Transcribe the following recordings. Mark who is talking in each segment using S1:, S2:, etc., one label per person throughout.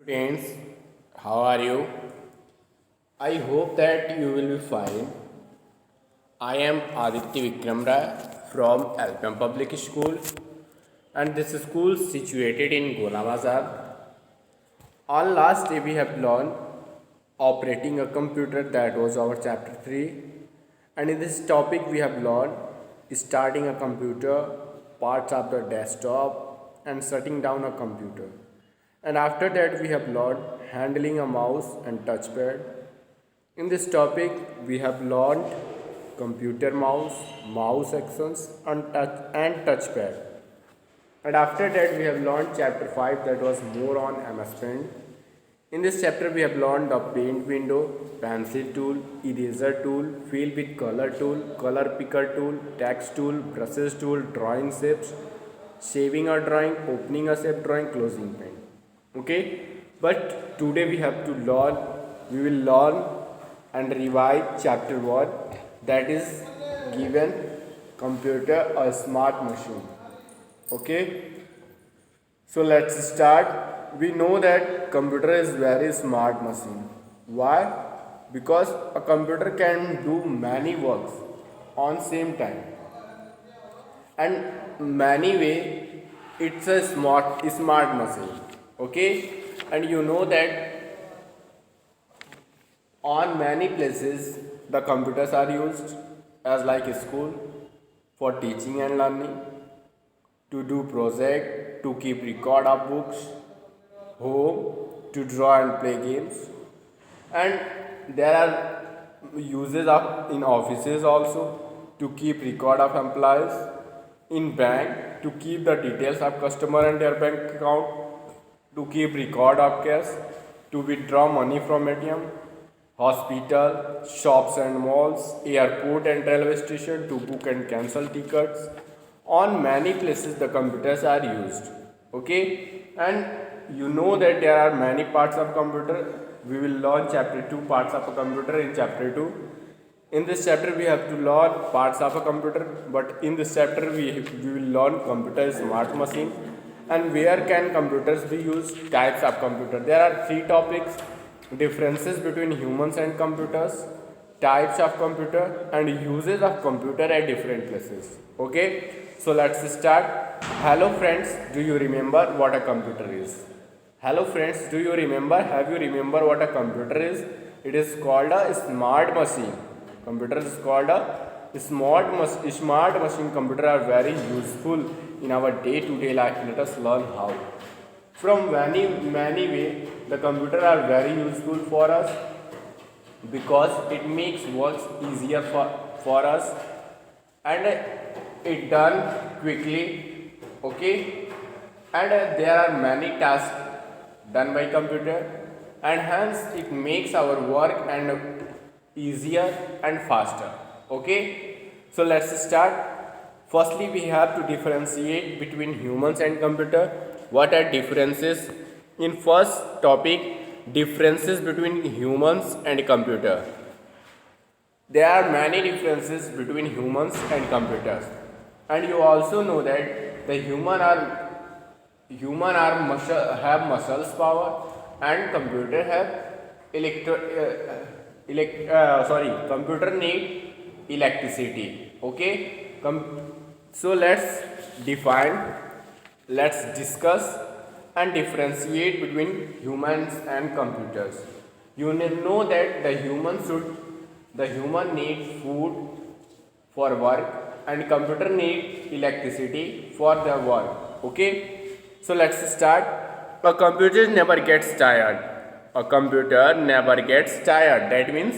S1: Students, how are you? I hope that you will be fine. I am Aditya Vikram Rai from Alpam Public School, and this school is situated in Golam Azad. On last day we have learned operating a computer, that was our chapter 3, and in this topic we have learned starting a computer, parts of the desktop, and shutting down a computer. And after that we have learned handling a mouse and touchpad. In this topic we have learned computer mouse actions and touchpad. And after that we have learned chapter 5, that was more on MS Paint. In this chapter we have learned the paint window, pencil tool, eraser tool, fill with color tool, color picker tool, text tool, brushes tool, drawing shapes, saving a drawing, opening a shape drawing, closing paint. Okay, but today we will learn and revise chapter 1, that is given computer a smart machine. Okay, so let's start. We know that computer is very smart machine. Why? Because a computer can do many works on same time, and many way it's a smart machine. Okay, and you know that on many places the computers are used as like school, for teaching and learning, to do project, to keep record of books, home, to draw and play games, and there are uses of in offices also, to keep record of employees, in bank to keep the details of customer and their bank account, to keep record of cash, to withdraw money from ATM, hospital, shops and malls, airport and railway station, to book and cancel tickets. On many places the computers are used. Okay, and you know that there are many parts of computer. We will learn chapter 2, parts of a computer, in chapter 2. In this chapter we have to learn parts of a computer, but in this chapter we will learn computer smart machine, and where can computers be used, types of computer. There are 3 topics: differences between humans and computers, types of computer, and uses of computer at different places. Okay, so let's start. Hello friends, do you remember what a computer is? Hello friends, do you remember, have you remember what a computer is? It is called a smart machine. Computer is called a smart machine. Computer are very useful in our day-to-day life. Let us learn how. From many way, the computer are very useful for us, because it makes works easier for us, and it done quickly. Okay, and there are many tasks done by computer, and hence it makes our work and easier and faster. Okay, so let's start. Firstly we have to differentiate between humans and computer. What are differences? In first topic, differences between humans and computer. There are many differences between humans and computers, and you also know that the have muscles power, and computer have computer need electricity. Okay, so let's discuss and differentiate between humans and computers. You know that the human need food for work, and computer need electricity for their work. Okay, so let's start. A computer never gets tired. A computer never gets tired. That means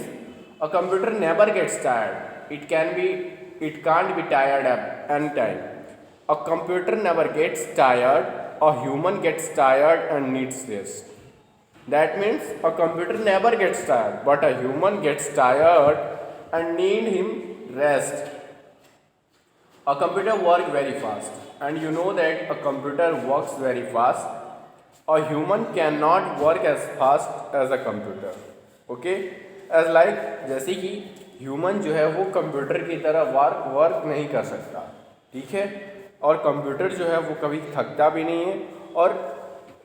S1: a computer never gets tired. It can't be tired at any time. A computer never gets tired. A human gets tired and needs rest. That means a computer never gets tired, but a human gets tired and need him rest. A computer works very fast, and you know that a computer works very fast. A human cannot work as fast as a computer. Okay, as like जैसे कि human जो है वो computer की तरह work नहीं कर सकता, ठीक है, और कंप्यूटर जो है वो कभी थकता भी नहीं है, और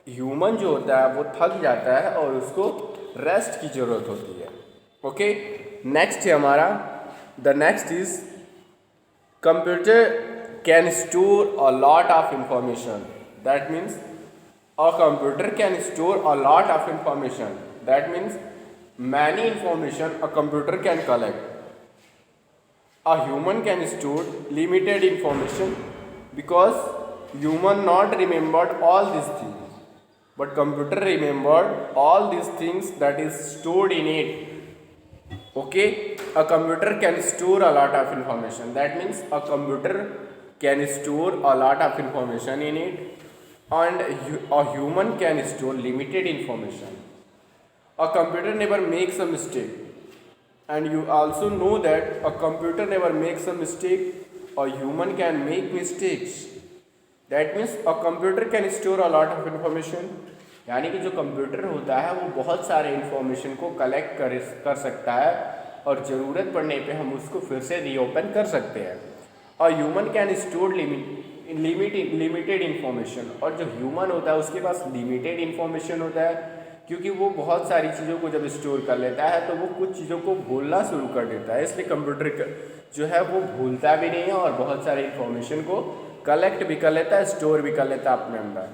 S1: ह्यूमन जो होता है वो थक जाता है और उसको रेस्ट की ज़रूरत होती है। ओके, नेक्स्ट है हमारा, the next is computer can store a lot of information. That means a computer can store a lot of information. That means many information a computer can collect. A human can store limited information because human not remembered all these things, but computer remembered all these things that is stored in it. Okay, a computer can store a lot of information. That means a computer can store a lot of information in it, and a human can store limited information. A computer never makes a mistake, and you also know that a computer never makes a mistake. A human can make mistakes. That means a computer can store a lot of information. यानी कि जो computer होता है वो बहुत सारे information को collect कर सकता है और ज़रूरत पड़ने पे हम उसको फिर से रीओपन कर सकते हैं। और human can store limited information, और जो ह्यूमन होता है उसके पास लिमिटेड इन्फॉर्मेशन होता है, क्योंकि वो बहुत सारी चीज़ों को जब स्टोर कर लेता है तो वो कुछ चीज़ों को भूलना शुरू कर देता है। इसलिए कंप्यूटर जो है वो भूलता भी नहीं है और बहुत सारे इन्फॉर्मेशन को कलेक्ट भी कर लेता है, स्टोर भी कर लेता है अपने अंदर।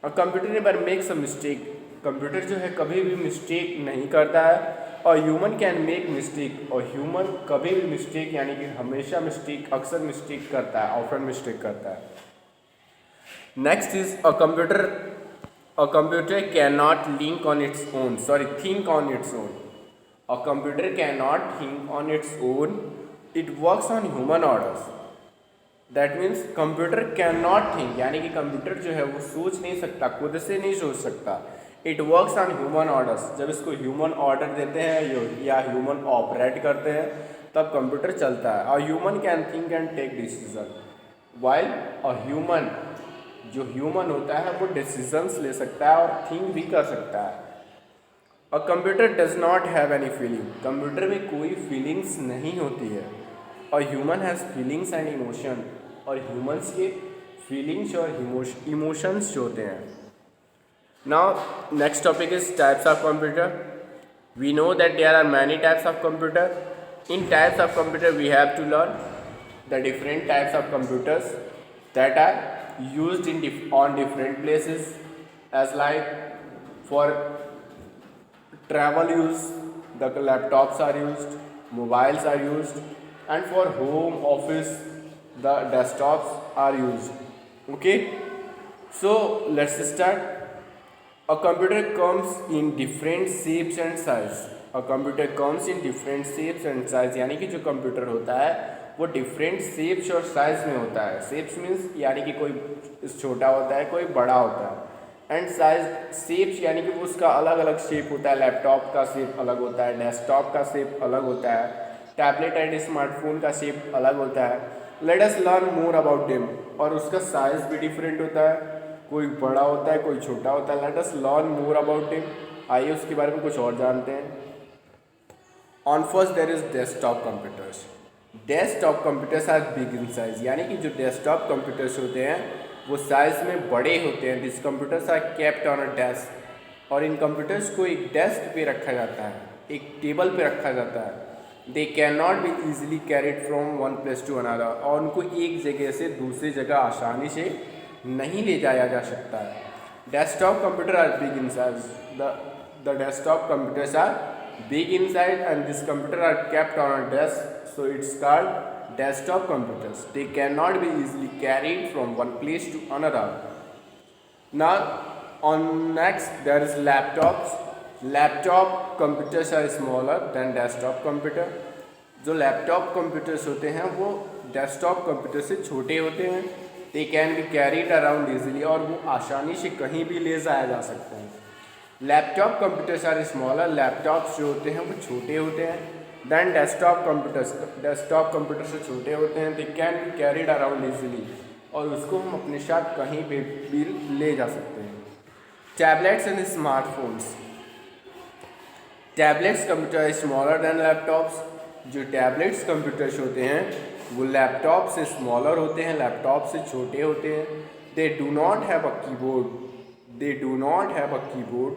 S1: और computer never makes a mistake, computer जो है कभी भी मिस्टेक नहीं करता है। और ह्यूमन कैन मेक मिस्टेक, और ह्यूमन कभी भी मिस्टेक यानी कि हमेशा मिस्टेक, अक्सर मिस्टेक करता है, ऑफन मिस्टेक करता है। Next is a computer cannot think on its own. A computer cannot think on its own. It works on human orders. That means computer can not think, यानी कि computer जो है वो सोच नहीं सकता, खुद से नहीं सोच सकता। It works on human orders, जब इसको ह्यूमन ऑर्डर देते हैं या ह्यूमन ऑपरेट करते हैं तब कंप्यूटर चलता है। और human can think and take decision, while a human, जो ह्यूमन होता है वो डिसीजंस ले सकता है और थिंक भी कर सकता है। A computer does not have any feeling, computer में कोई फीलिंग्स नहीं होती है। और human has feelings and emotion, और ह्यूमंस के फीलिंग्स और इमोशंस जो होते हैं। Now next topic is types of computer. We know that there are many types of computer. In types of computer we have to learn the different types of computers that are used on different places, as like for travel use the laptops are used, mobiles are used, and for home office the desktops are used. Okay, so let's start. A computer comes in different shapes and size. A computer comes in different shapes and size, यानी कि जो computer होता है वो different shapes और size में होता है। शेप्स मीन्स यानी कि कोई छोटा होता है, कोई बड़ा होता है, एंड साइज शेप्स यानी कि वो उसका अलग अलग शेप होता है। लैपटॉप का शेप अलग होता है, डेस्कटॉप का शेप अलग होता है, टैबलेट एंड स्मार्टफोन का शेप अलग होता है। Let us learn more about them, और उसका साइज भी डिफरेंट होता है, कोई बड़ा होता है, कोई छोटा होता है। Let us learn more about them, आइए उसके बारे में कुछ और जानते हैं। On first there is desktop computers. Desktop computers are big in size, यानी कि जो डेस्कटॉप कंप्यूटर्स होते हैं वो साइज में बड़े होते हैं। This computers are kept on a desk, और इन कंप्यूटर्स को एक डेस्क पे रखा जाता है, एक टेबल पे रखा जाता है। They can not be easily carried from one place to another, और उनको एक जगह से दूसरी जगह आसानी से नहीं ले जाया जा सकता है। Desktop computer are big in size, the desktop computers are big inside, and this computer are kept on a desk, so it's called desktop computers. They cannot be easily carried from one place to another. Now on next there is laptops. Laptop computers are smaller than desktop computer. जो laptop computers होते हैं वो desktop computer से छोटे होते हैं। They can be carried around easily, और वो आसानी से कहीं भी ले जाया जा सकते हैं। Laptop computers are smaller, laptops जो होते हैं वो छोटे होते हैं। Than desktop computers, desktop computer से छोटे होते हैं। They can be carried around easily, और उसको हम अपने साथ कहीं पे भी ले जा सकते हैं। Tablets and smartphones. Tablets computer are smaller than laptops. जो टैबलेट्स कंप्यूटर्स होते हैं वो लैपटॉप से स्मॉलर होते हैं, लैपटॉप से छोटे होते हैं। They do not have a keyboard, they do not have a keyboard,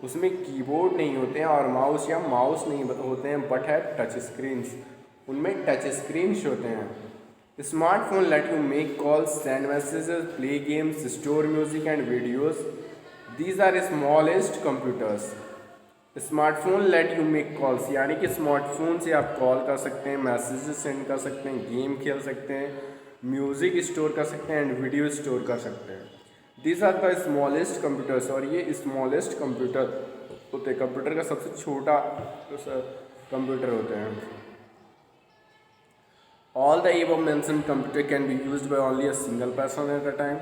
S1: उसमें कीबोर्ड नहीं होते हैं और माउस या माउस नहीं होते हैं, बट है टच स्क्रीन्स, उनमें टच स्क्रीन्स होते हैं। Smartphone let you make calls, send messages, play games, store music and videos, these are smallest computers. Smartphone let you make calls, यानी कि स्मार्टफोन से आप कॉल कर सकते हैं, मैसेजेस सेंड कर सकते हैं, गेम खेल सकते हैं, म्यूज़िक स्टोर कर सकते हैं एंड वीडियो स्टोर कर सकते हैं। These are the smallest computers, और ये स्मॉलेस्ट कंप्यूटर होते हैं, कंप्यूटर का सबसे छोटा कंप्यूटर होते हैं। All the above mentioned computer can be used by only a single person at a time.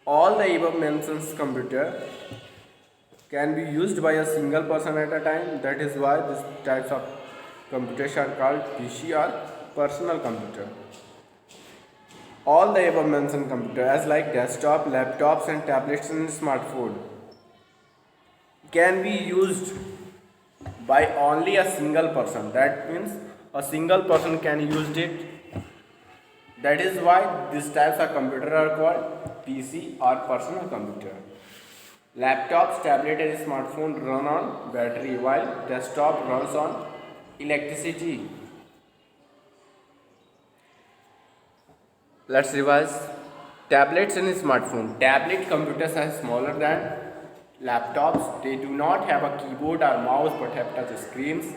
S1: All the above mentioned computer can be used by a single person at a time. That is why these types of computers are called PC or personal computer. All the above mentioned computer, as like desktop, laptops and tablets and smartphone, can be used by only a single person. That means a single person can use it. That is why these types of computer are called PC or personal computer. Laptops, tablet and smartphone run on battery, while desktop runs on electricity. Let's revise. Tablets and smartphone. Tablet computers are smaller than laptops. They do not have a keyboard or mouse but have touch screens.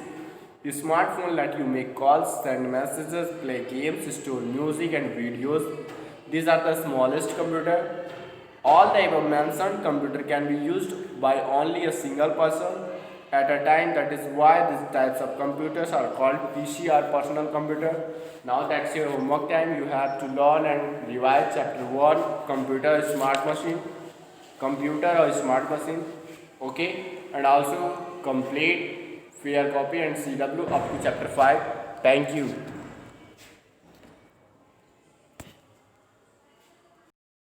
S1: The smartphone let you make calls, send messages, play games, store music and videos. These are the smallest computer. All the above mentioned computer can be used by only a single person at a time. That is why these types of computers are called PC or personal computer. Now that's your homework time. You have to learn and revise chapter 1, computer, smart machine, computer or smart machine. Okay, and also complete fair copy and CW up to chapter 5. Thank you.